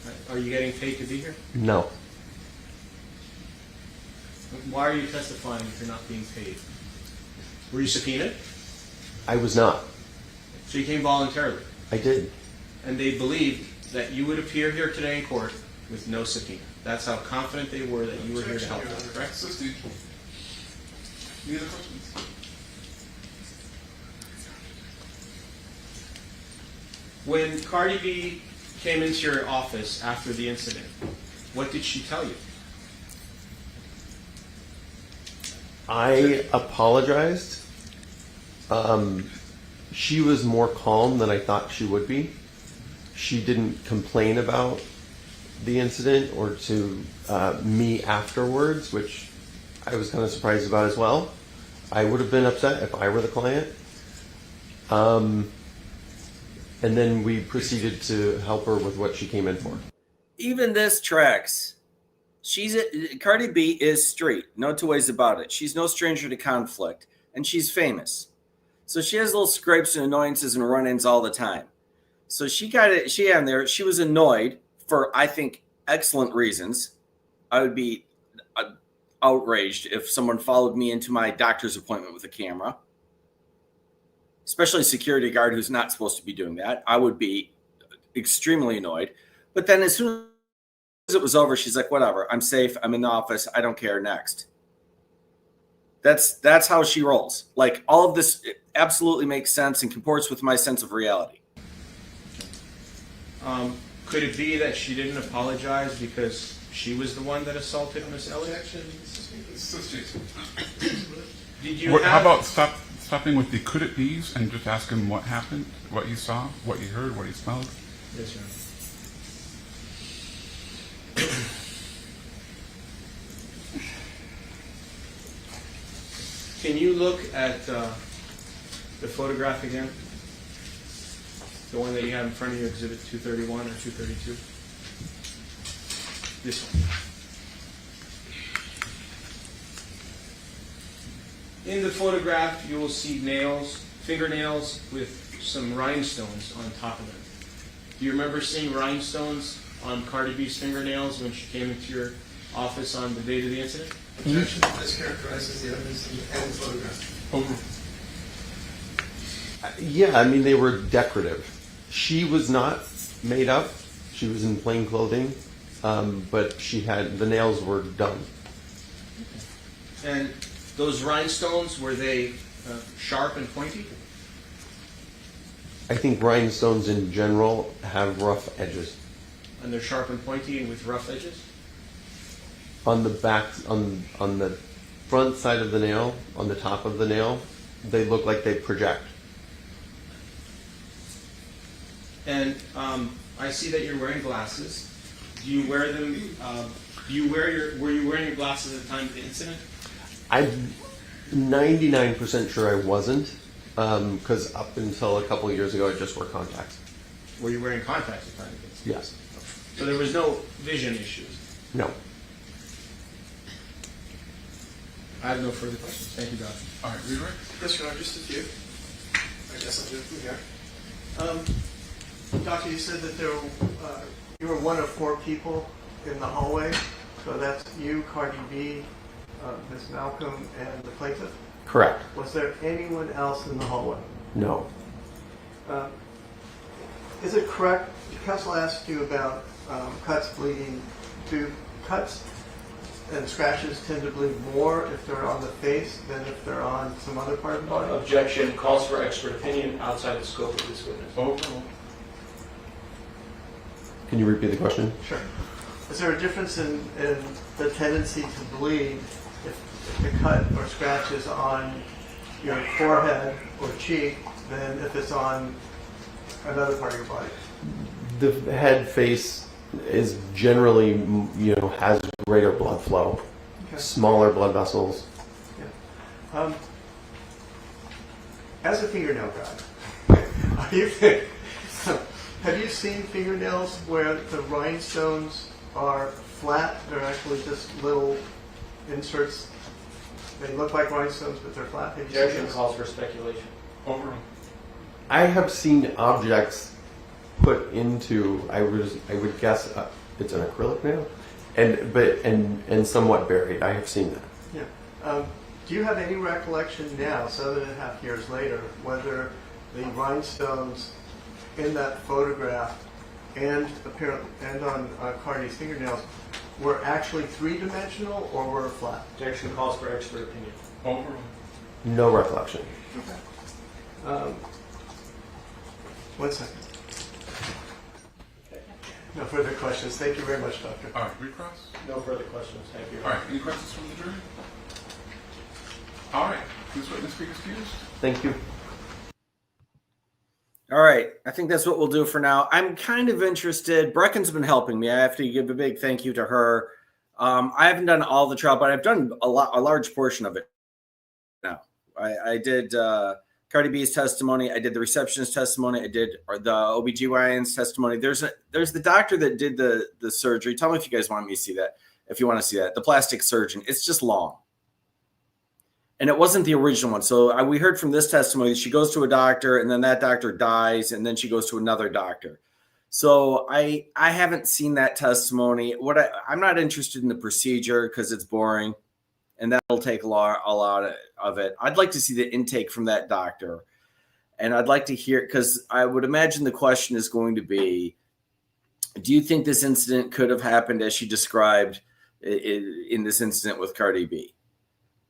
Okay. Are you getting paid to be here? No. Why are you testifying if you're not being paid? Were you subpoenaed? I was not. So you came voluntarily. I did. And they believed that you would appear here today in court with no subpoena. That's how confident they were that you were here to help them, correct? 16. Any other questions? When Cardi B came into your office after the incident, what did she tell you? I apologized. She was more calm than I thought she would be. She didn't complain about the incident or to me afterwards, which I was kind of surprised about as well. I would have been upset if I were the client. And then we proceeded to help her with what she came in for. Even this tracks. Cardi B is straight, no two ways about it. She's no stranger to conflict, and she's famous. So she has little scrapes and annoyances and run-ins all the time. So she got it. She had there. She was annoyed for, I think, excellent reasons. I would be outraged if someone followed me into my doctor's appointment with a camera, especially a security guard who's not supposed to be doing that. I would be extremely annoyed. But then as soon as it was over, she's like, whatever, I'm safe. I'm in the office. I don't care. Next. That's how she rolls. Like, all of this absolutely makes sense and comports with my sense of reality. Could it be that she didn't apologize because she was the one that assaulted Miss Elliott? 16. Did you How have... about stopping with the could it be's and just ask him what happened, what you saw, what you heard, what you smelled? Yes, sir. Can you look at the photograph again? The one that you have in front of you, Exhibit 231 or 232? This one. In the photograph, you will see nails, fingernails with some rhinestones on top of them. Do you remember seeing rhinestones on Cardi B's fingernails when she came into your office on the date of the incident? Objection. This characterizes the evidence in the photograph. Over. Yeah, I mean, they were decorative. She was not made up. She was in plain clothing, but the nails were done. And those rhinestones, were they sharp and pointy? I think rhinestones in general have rough edges. And they're sharp and pointy and with rough edges? On the back, on the front side of the nail, on the top of the nail, they look like they project. And I see that you're wearing glasses. Do you wear them? Were you wearing your glasses at the time of the incident? I'm 99% sure I wasn't, because up until a couple of years ago, I just wore contacts. Were you wearing contacts at the time of the incident? Yes. So there was no vision issues. No. I have no further questions. Thank you, Doctor. All right, Leroy? Yes, Your Honor, just a few. I guess I'll do it from here. Doctor, you said that you were one of 4 people in the hallway. So that's you, Cardi B, Ms. Malcolm, and the plaintiff. Correct. Was there anyone else in the hallway? No. Is it correct? Counsel asked you about cuts, bleeding. Do cuts and scratches tend to bleed more if they're on the face than if they're on some other part of the body? Objection. Calls for expert opinion outside the scope of this witness. Over. Can you repeat the question? Sure. Is there a difference in the tendency to bleed if the cut or scratch is on your forehead or cheek than if it's on another part of your body? The head face is generally, has greater blood flow, Okay. smaller blood vessels. Yeah. As a fingernail guy, Have you seen fingernails where the rhinestones are flat? They're actually just little inserts. They look like rhinestones, but they're flat. Have you seen Objection those? calls for speculation. Overruled. I have seen objects put into. I would guess it's an acrylic nail, and somewhat buried. I have seen that. Yeah. Do you have any recollection now, 7.5 years later, whether the rhinestones in that photograph and apparently and on Cardi's fingernails were actually three-dimensional or were flat? Objection calls for expert opinion. Overruled. No recollection. One second. No further questions. Thank you very much, Doctor. All right, recross. No further questions. Thank you. All right, any questions from the jury? All right, this witness be excused. Thank you. All right, I think that's what we'll do for now. I'm kind of interested. Brecken's been helping me. I have to give a big thank you to her. I haven't done all the trial, but I've done a large portion of it now. I did Cardi B's testimony. I did the receptionist testimony. I did the OBGYN's testimony. There's the doctor that did the surgery. Tell me if you guys want me to see that. If you want to see that, the plastic surgeon. It's just long. And it wasn't the original one. So we heard from this testimony that she goes to a doctor and then that doctor dies and then she goes to another doctor. So I haven't seen that testimony. I'm not interested in the procedure because it's boring and that'll take a lot of it. I'd like to see the intake from that doctor. And I'd like to hear, because I would imagine the question is going to be, do you think this incident could have happened as she described in this incident with Cardi B?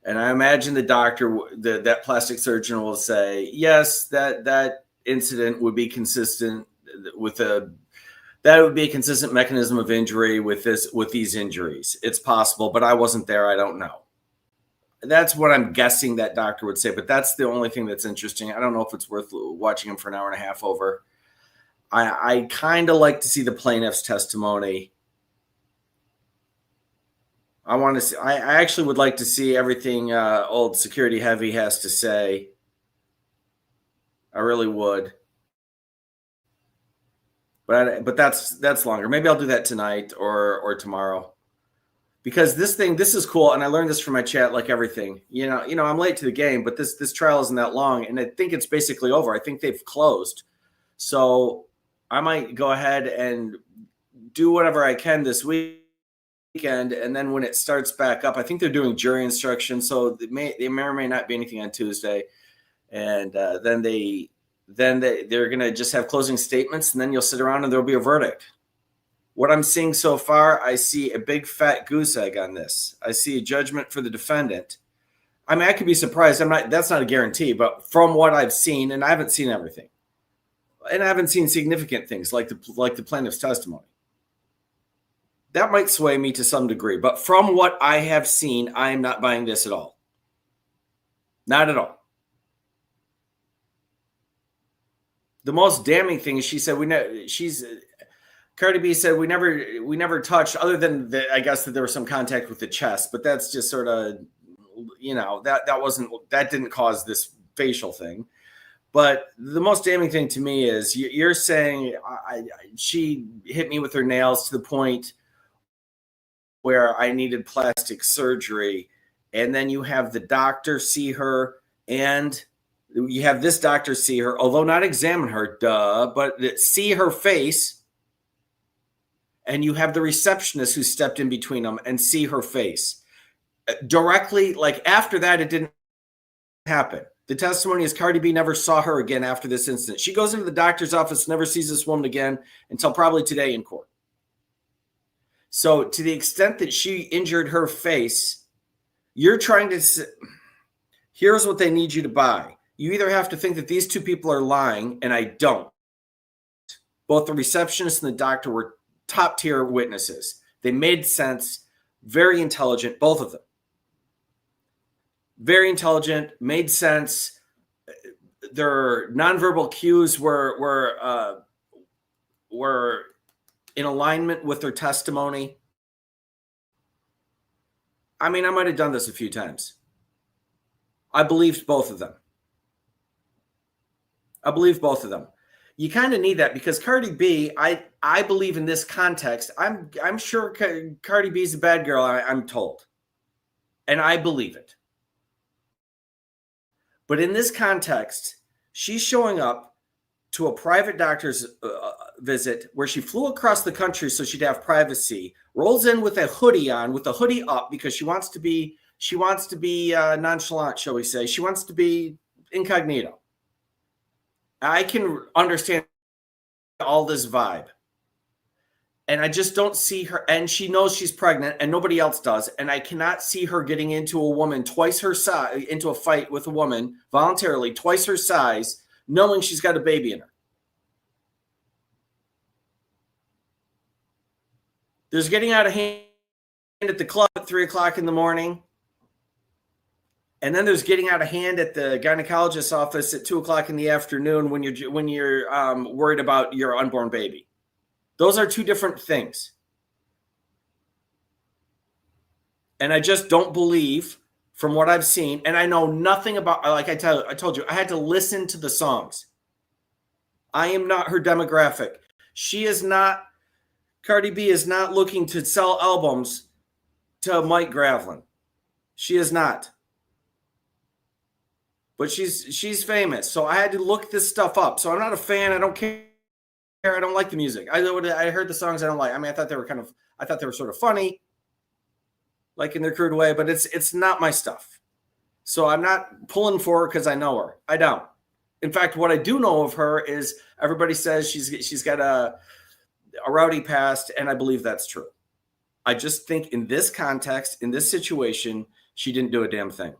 And I imagine the doctor, that plastic surgeon will say, yes, that incident would be consistent with that would be a consistent mechanism of injury with these injuries. It's possible, but I wasn't there. I don't know. That's what I'm guessing that doctor would say, but that's the only thing that's interesting. I don't know if it's worth watching him for an hour and a half over. I kind of like to see the plaintiff's testimony. I actually would like to see everything old security heavy has to say. I really would. But that's longer. Maybe I'll do that tonight or tomorrow. Because this is cool, and I learned this from my chat, like everything. You know, I'm late to the game, but this trial isn't that long, and I think it's basically over. I think they've closed. So I might go ahead and do whatever I can this weekend, and then when it starts back up, I think they're doing jury instructions, so they may or may not be anything on Tuesday, and then they're gonna just have closing statements, and then you'll sit around and there'll be a verdict. What I'm seeing so far, I see a big fat goose egg on this. I see a judgment for the defendant. I mean, I could be surprised. That's not a guarantee, but from what I've seen, and I haven't seen everything, and I haven't seen significant things like the plaintiff's testimony. That might sway me to some degree, but from what I have seen, I am not buying this at all. Not at all. The most damning thing is she said Cardi B said we never touched, other than I guess that there was some contact with the chest, but that's just sort of, that didn't cause this facial thing. But the most damning thing to me is you're saying she hit me with her nails to the point where I needed plastic surgery, and then you have the doctor see her, and you have this doctor see her, although not examine her, but see her face, and you have the receptionist who stepped in between them and see her face. Directly, like after that, it didn't happen. The testimony is Cardi B never saw her again after this incident. She goes into the doctor's office, never sees this woman again until probably today in court. So to the extent that she injured her face, you're trying to, here's what they need you to buy. You either have to think that these two people are lying, and I don't. Both the receptionist and the doctor were top tier witnesses. They made sense, very intelligent, both of them. Very intelligent, made sense. Their nonverbal cues were in alignment with their testimony. I mean, I might have done this a few times. I believed both of them. You kind of need that because Cardi B, I believe in this context. I'm sure Cardi B is a bad girl. I'm told, and I believe it. But in this context, she's showing up to a private doctor's visit where she flew across the country so she'd have privacy. Rolls in with a hoodie on, with the hoodie up because she wants to be nonchalant, shall we say? She wants to be incognito. I can understand all this vibe. And I just don't see her. And she knows she's pregnant and nobody else does. And I cannot see her getting into a woman twice her size, into a fight with a woman voluntarily, twice her size, knowing she's got a baby in her. There's getting out of hand at the club at 3 o'clock in the morning. And then there's getting out of hand at the gynecologist's office at 2 o'clock in the afternoon when you're worried about your unborn baby. Those are two different things. And I just don't believe, from what I've seen, and I know nothing about, like I told you, I had to listen to the songs. I am not her demographic. Cardi B is not looking to sell albums to Mike Gravlin. She is not. But she's famous, so I had to look this stuff up. So I'm not a fan. I don't care. I don't like the music. I heard the songs I don't like. I mean, I thought they were sort of funny, like in their crude way, but it's not my stuff. So I'm not pulling for her because I know her. I don't. In fact, what I do know of her is everybody says she's got a rowdy past, and I believe that's true. I just think in this context, in this situation, she didn't do a damn thing.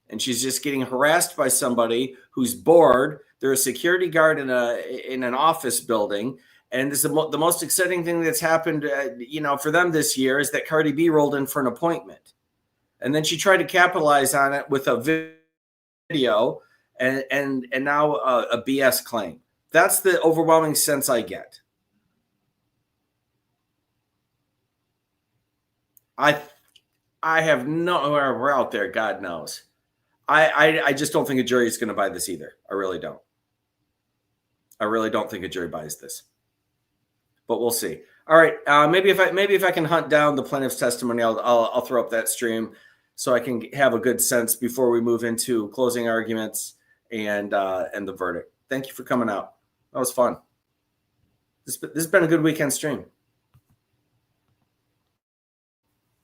And she's just getting harassed by somebody who's bored. They're a security guard in an office building. And this is the most exciting thing that's happened, for them this year is that Cardi B rolled in for an appointment. And then she tried to capitalize on it with a video and now a BS claim. That's the overwhelming sense I get. I have we're out there, God knows. I just don't think a jury is going to buy this either. I really don't. I really don't think a jury buys this. But we'll see. All right, maybe if I can hunt down the plaintiff's testimony, I'll throw up that stream so I can have a good sense before we move into closing arguments and the verdict. Thank you for coming out. That was fun. This has been a good weekend stream.